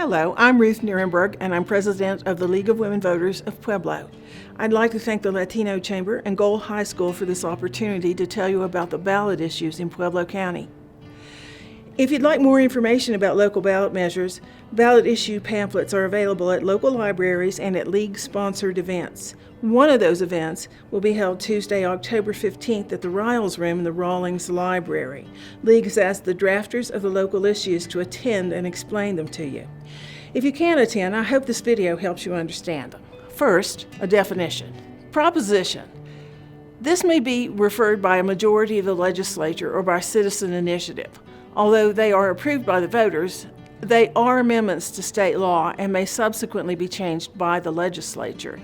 Hello, I'm Ruth Nierenberg, and I'm president of the League of Women Voters of Pueblo. I'd like to thank the Latino Chamber and Gold High School for this opportunity to tell you about the ballot issues in Pueblo County. If you'd like more information about local ballot measures, ballot issue pamphlets are available at local libraries and at League-sponsored events. One of those events will be held Tuesday, October 15th at the Riles Room in the Rawlings Library. League has asked the drafters of the local issues to attend and explain them to you. If you can't attend, I hope this video helps you understand them. First, a definition. Proposition. This may be referred by a majority of the legislature or by citizen initiative. Although they are approved by the voters, they are amendments to state law and may subsequently be changed by the legislature.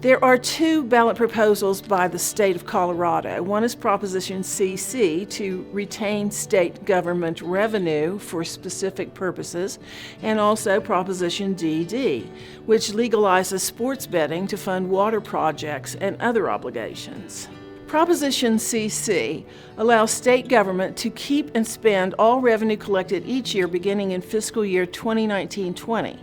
There are two ballot proposals by the state of Colorado. One is Proposition CC to retain state government revenue for specific purposes, and also Proposition DD, which legalizes sports betting to fund water projects and other obligations. Proposition CC allows state government to keep and spend all revenue collected each year beginning in fiscal year 2019-20.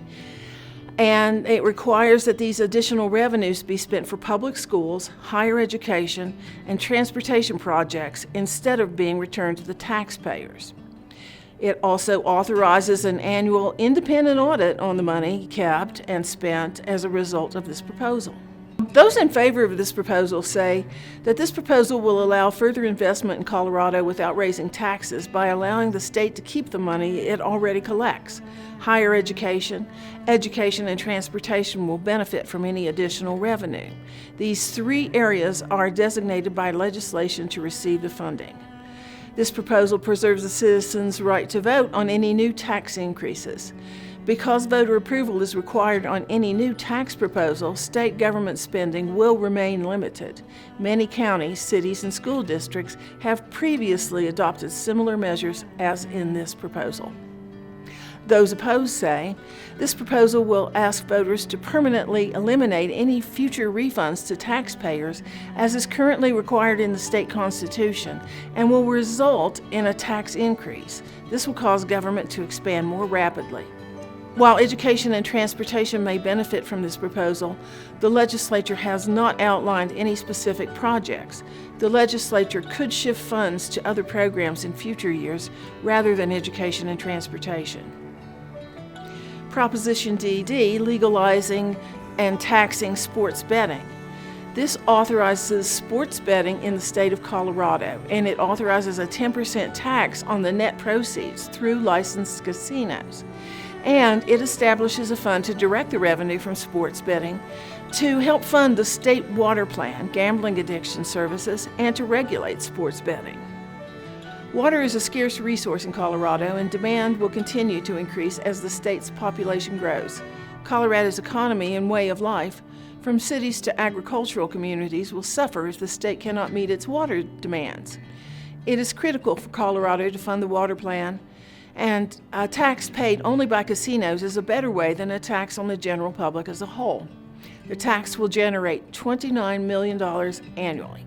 And it requires that these additional revenues be spent for public schools, higher education, and transportation projects instead of being returned to the taxpayers. It also authorizes an annual independent audit on the money kept and spent as a result of this proposal. Those in favor of this proposal say that this proposal will allow further investment in Colorado without raising taxes by allowing the state to keep the money it already collects. Higher education, and transportation will benefit from any additional revenue. These three areas are designated by legislation to receive the funding. This proposal preserves the citizens' right to vote on any new tax increases. Because voter approval is required on any new tax proposal, state government spending will remain limited. Many counties, cities, and school districts have previously adopted similar measures as in this proposal. Those opposed say, this proposal will ask voters to permanently eliminate any future refunds to taxpayers as is currently required in the state constitution and will result in a tax increase. This will cause government to expand more rapidly. While education and transportation may benefit from this proposal, the legislature has not outlined any specific projects. The legislature could shift funds to other programs in future years rather than education and transportation. Proposition DD, legalizing and taxing sports betting. This authorizes sports betting in the state of Colorado, and it authorizes a 10% tax on the net proceeds through licensed casinos. And it establishes a fund to direct the revenue from sports betting to help fund the state water plan, gambling addiction services, and to regulate sports betting. Water is a scarce resource in Colorado, and demand will continue to increase as the state's population grows. Colorado's economy and way of life, from cities to agricultural communities, will suffer if the state cannot meet its water demands. It is critical for Colorado to fund the water plan, and a tax paid only by casinos is a better way than a tax on the general public as a whole. The tax will generate $29 million annually.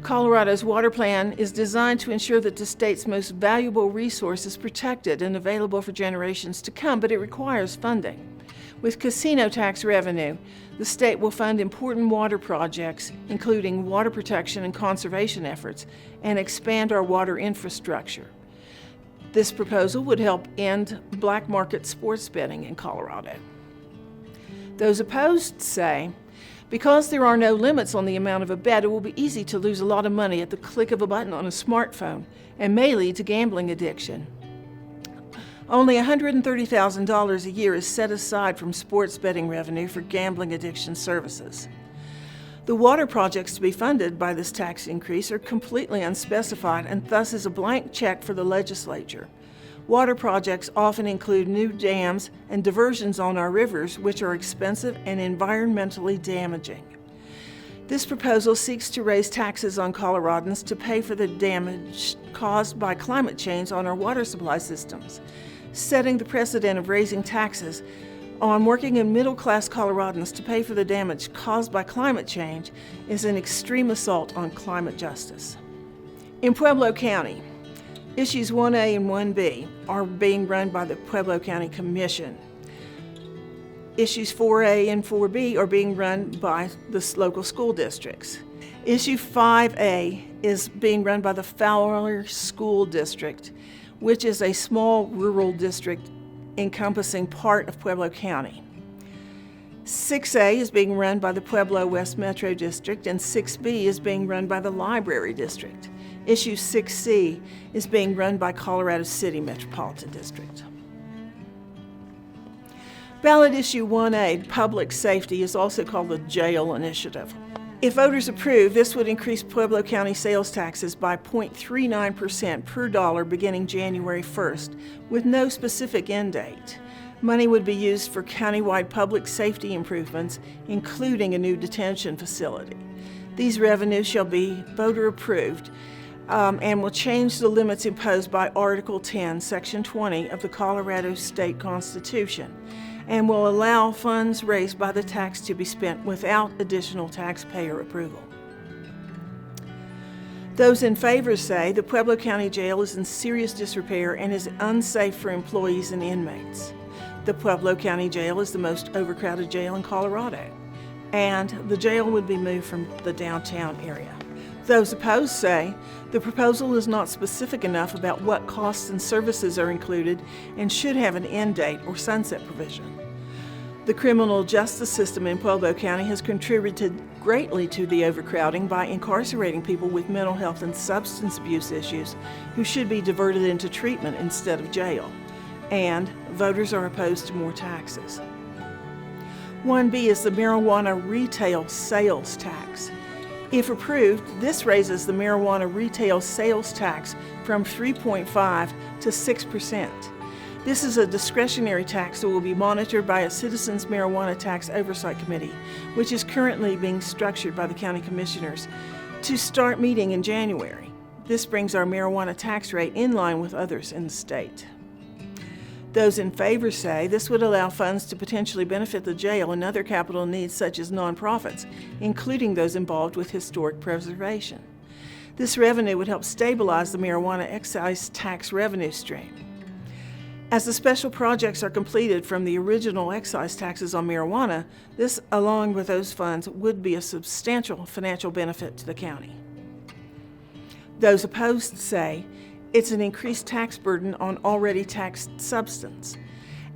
Colorado's water plan is designed to ensure that the state's most valuable resource is protected and available for generations to come, but it requires funding. With casino tax revenue, the state will fund important water projects, including water protection and conservation efforts, and expand our water infrastructure. This proposal would help end black market sports betting in Colorado. Those opposed say, because there are no limits on the amount of a bet, it will be easy to lose a lot of money at the click of a button on a smartphone and may lead to gambling addiction. Only $130,000 a year is set aside from sports betting revenue for gambling addiction services. The water projects to be funded by this tax increase are completely unspecified and thus is a blank check for the legislature. Water projects often include new dams and diversions on our rivers, which are expensive and environmentally damaging. This proposal seeks to raise taxes on Coloradans to pay for the damage caused by climate change on our water supply systems. Setting the precedent of raising taxes on working and middle-class Coloradans to pay for the damage caused by climate change is an extreme assault on climate justice. In Pueblo County, Issues 1A and 1B are being run by the Pueblo County Commission. Issues 4A and 4B are being run by the local school districts. Issue 5A is being run by the Fowler School District, which is a small rural district encompassing part of Pueblo County. 6A is being run by the Pueblo West Metro District, and 6B is being run by the Library District. Issue 6C is being run by Colorado City Metropolitan District. Ballot Issue 1A, Public Safety, is also called the Jail Initiative. If voters approve, this would increase Pueblo County sales taxes by 0.39% per dollar beginning January 1st, with no specific end date. Money would be used for countywide public safety improvements, including a new detention facility. These revenues shall be voter approved and will change the limits imposed by Article 10, Section 20 of the Colorado State Constitution, and will allow funds raised by the tax to be spent without additional taxpayer approval. Those in favor say the Pueblo County Jail is in serious disrepair and is unsafe for employees and inmates. The Pueblo County Jail is the most overcrowded jail in Colorado, and the jail would be moved from the downtown area. Those opposed say the proposal is not specific enough about what costs and services are included and should have an end date or sunset provision. The criminal justice system in Pueblo County has contributed greatly to the overcrowding by incarcerating people with mental health and substance abuse issues who should be diverted into treatment instead of jail. And voters are opposed to more taxes. 1B is the marijuana retail sales tax. If approved, this raises the marijuana retail sales tax from 3.5% to 6%. This is a discretionary tax that will be monitored by a Citizens Marijuana Tax Oversight Committee, which is currently being structured by the county commissioners to start meeting in January. This brings our marijuana tax rate in line with others in the state. Those in favor say this would allow funds to potentially benefit the jail and other capital needs such as nonprofits, including those involved with historic preservation. This revenue would help stabilize the marijuana excise tax revenue stream. As the special projects are completed from the original excise taxes on marijuana, this, along with those funds, would be a substantial financial benefit to the county. Those opposed say it's an increased tax burden on already taxed substance,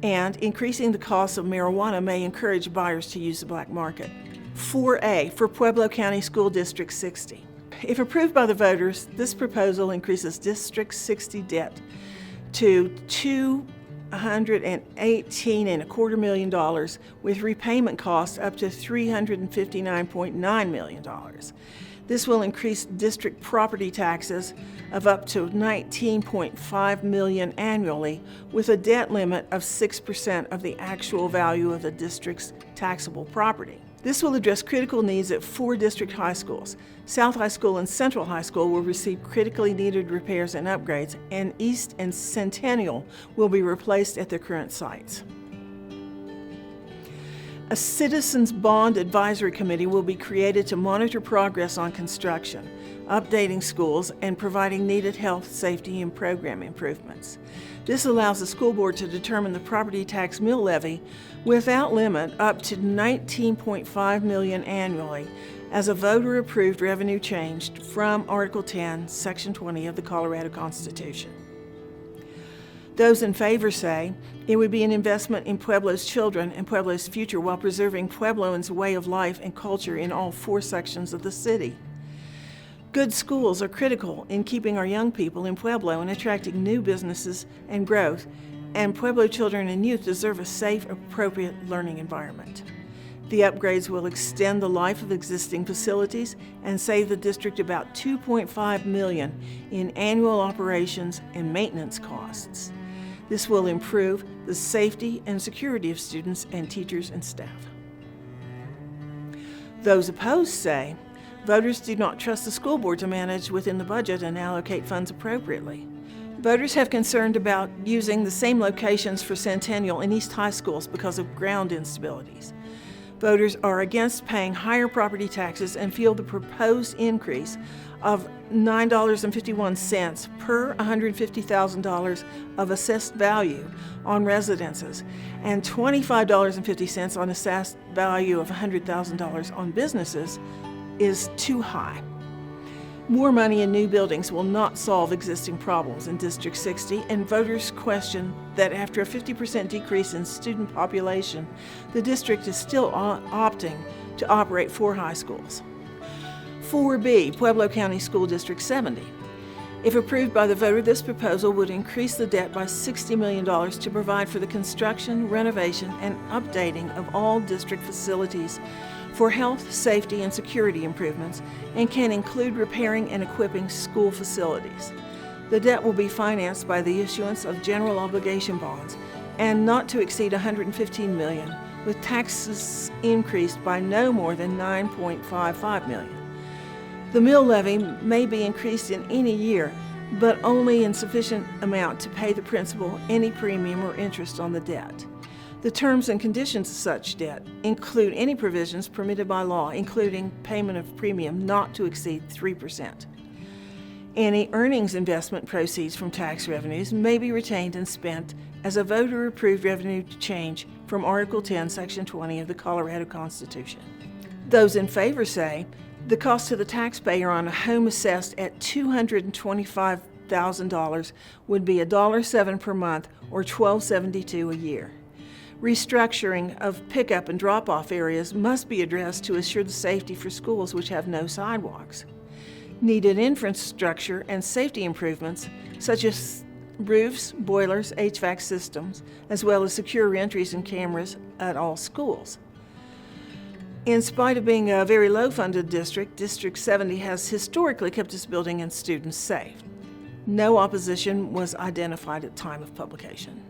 and increasing the cost of marijuana may encourage buyers to use the black market. 4A for Pueblo County School District 60. If approved by the voters, this proposal increases District 60 debt to $218.25 million, with repayment costs up to $359.9 million. This will increase district property taxes of up to $19.5 million annually, with a debt limit of 6% of the actual value of the district's taxable property. This will address critical needs at 4 district high schools. South High School and Central High School will receive critically needed repairs and upgrades, and East and Centennial will be replaced at their current sites. A Citizens Bond Advisory Committee will be created to monitor progress on construction, updating schools, and providing needed health, safety, and program improvements. This allows the school board to determine the property tax mill levy without limit up to $19.5 million annually as a voter-approved revenue change from Article 10, Section 20 of the Colorado Constitution. Those in favor say it would be an investment in Pueblo's children and Pueblo's future while preserving Puebloans' way of life and culture in all 4 sections of the city. Good schools are critical in keeping our young people in Pueblo and attracting new businesses and growth, and Pueblo children and youth deserve a safe, appropriate learning environment. The upgrades will extend the life of existing facilities and save the district about $2.5 million in annual operations and maintenance costs. This will improve the safety and security of students and teachers and staff. Those opposed say voters do not trust the school board to manage within the budget and allocate funds appropriately. Voters have concerned about using the same locations for Centennial and East High Schools because of ground instabilities. Voters are against paying higher property taxes and feel the proposed increase of $9.51 per $150,000 of assessed value on residences and $25.50 on assessed value of $100,000 on businesses is too high. More money in new buildings will not solve existing problems in District 60, and voters question that after a 50% decrease in student population, the district is still opting to operate 4 high schools. 4B, Pueblo County School District 70. If approved by the voter, this proposal would increase the debt by $60 million to provide for the construction, renovation, and updating of all district facilities for health, safety, and security improvements, and can include repairing and equipping school facilities. The debt will be financed by the issuance of general obligation bonds and not to exceed $115 million, with taxes increased by no more than $9.55 million. The mill levy may be increased in any year, but only in sufficient amount to pay the principal, any premium, or interest on the debt. The terms and conditions of such debt include any provisions permitted by law, including payment of premium not to exceed 3%. Any earnings investment proceeds from tax revenues may be retained and spent as a voter-approved revenue change from Article 10, Section 20 of the Colorado Constitution. Those in favor say the cost to the taxpayer on a home assessed at $225,000 would be $1.07 per month or $12.72 a year. Restructuring of pickup and drop-off areas must be addressed to assure the safety for schools which have no sidewalks. Needed infrastructure and safety improvements, such as roofs, boilers, HVAC systems, as well as secure entries and cameras at all schools. In spite of being a very low-funded district, District 70 has historically kept its building and students safe. No opposition was identified at time of publication.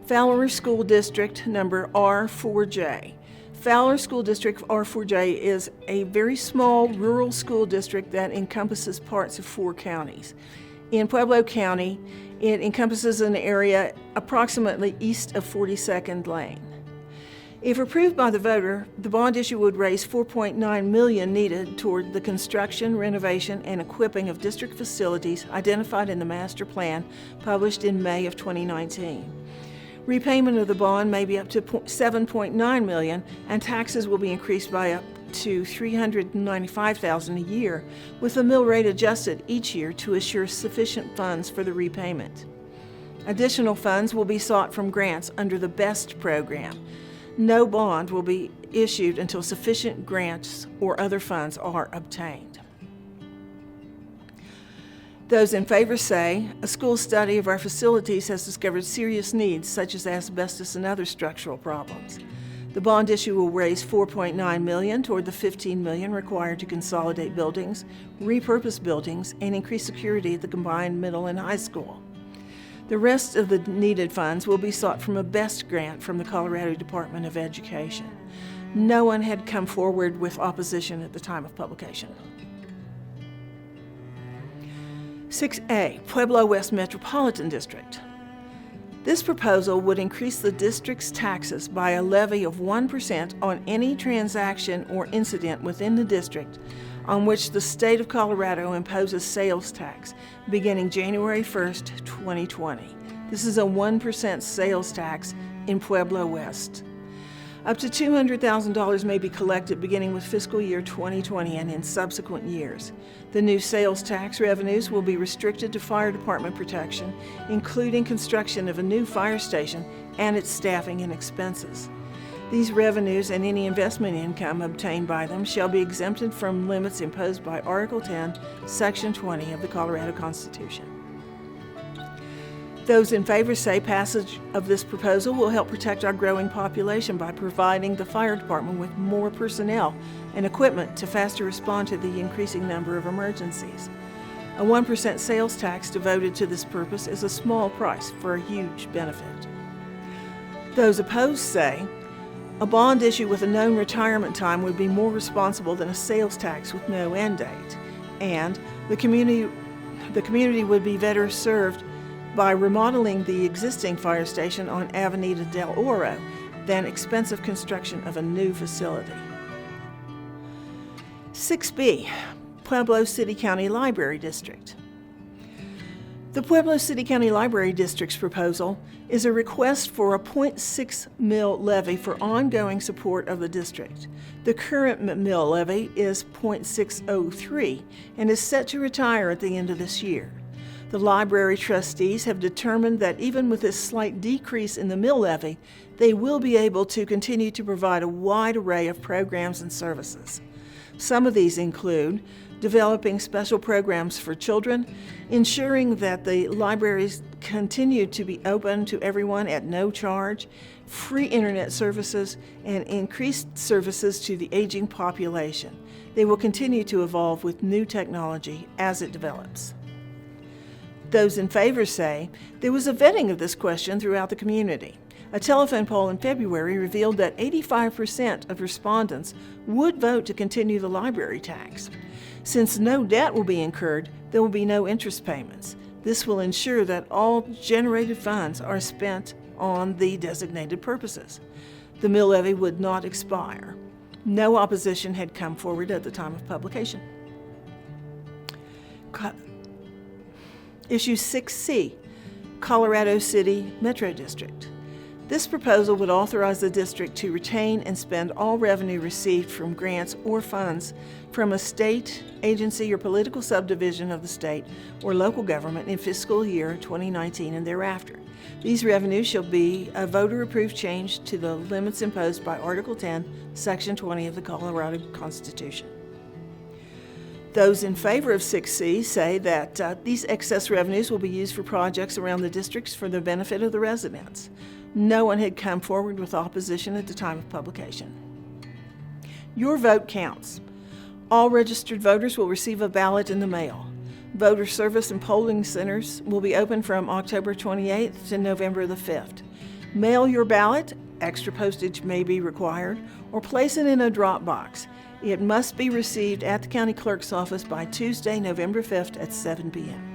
Fowler School District number R4J. Fowler School District R4J is a very small rural school district that encompasses parts of 4 counties. In Pueblo County, it encompasses an area approximately east of 42nd Lane. If approved by the voter, the bond issue would raise $4.9 million needed toward the construction, renovation, and equipping of district facilities identified in the master plan published in May of 2019. Repayment of the bond may be up to $7.9 million, and taxes will be increased by up to $395,000 a year, with the mill rate adjusted each year to assure sufficient funds for the repayment. Additional funds will be sought from grants under the BEST program. No bond will be issued until sufficient grants or other funds are obtained. Those in favor say, a school study of our facilities has discovered serious needs such as asbestos and other structural problems. The bond issue will raise $4.9 million toward the $15 million required to consolidate buildings, repurpose buildings, and increase security at the combined middle and high school. The rest of the needed funds will be sought from a BEST grant from the Colorado Department of Education. No one had come forward with opposition at the time of publication. 6A, Pueblo West Metropolitan District. This proposal would increase the district's taxes by a levy of 1% on any transaction or incident within the district on which the state of Colorado imposes sales tax beginning January 1st, 2020. This is a 1% sales tax in Pueblo West. Up to $200,000 may be collected beginning with fiscal year 2020 and in subsequent years. The new sales tax revenues will be restricted to fire department protection, including construction of a new fire station and its staffing and expenses. These revenues and any investment income obtained by them shall be exempted from limits imposed by Article 10, Section 20 of the Colorado Constitution. Those in favor say passage of this proposal will help protect our growing population by providing the fire department with more personnel and equipment to faster respond to the increasing number of emergencies. A 1% sales tax devoted to this purpose is a small price for a huge benefit. Those opposed say a bond issue with a known retirement time would be more responsible than a sales tax with no end date, and the community would be better served by remodeling the existing fire station on Avenida del Oro than expensive construction of a new facility. 6B, Pueblo City County Library District. The Pueblo City County Library District's proposal is a request for a 0.6 mil levy for ongoing support of the district. The current mill levy is 0.603 and is set to retire at the end of this year. The library trustees have determined that even with this slight decrease in the mill levy, they will be able to continue to provide a wide array of programs and services. Some of these include developing special programs for children, ensuring that the libraries continue to be open to everyone at no charge, free internet services, and increased services to the aging population. They will continue to evolve with new technology as it develops. Those in favor say there was a vetting of this question throughout the community. A telephone poll in February revealed that 85% of respondents would vote to continue the library tax. Since no debt will be incurred, there will be no interest payments. This will ensure that all generated funds are spent on the designated purposes. The mill levy would not expire. No opposition had come forward at the time of publication. Issue 6C, Colorado City Metro District. This proposal would authorize the district to retain and spend all revenue received from grants or funds from a state, agency, or political subdivision of the state or local government in fiscal year 2019 and thereafter. These revenues shall be a voter-approved change to the limits imposed by Article 10, Section 20 of the Colorado Constitution. Those in favor of 6C say that these excess revenues will be used for projects around the districts for the benefit of the residents. No one had come forward with opposition at the time of publication. Your vote counts. All registered voters will receive a ballot in the mail. Voter service and polling centers will be open from October 28th to November the 5th. Mail your ballot, extra postage may be required, or place it in a drop box. It must be received at the county clerk's office by Tuesday, November 5th at 7 p.m.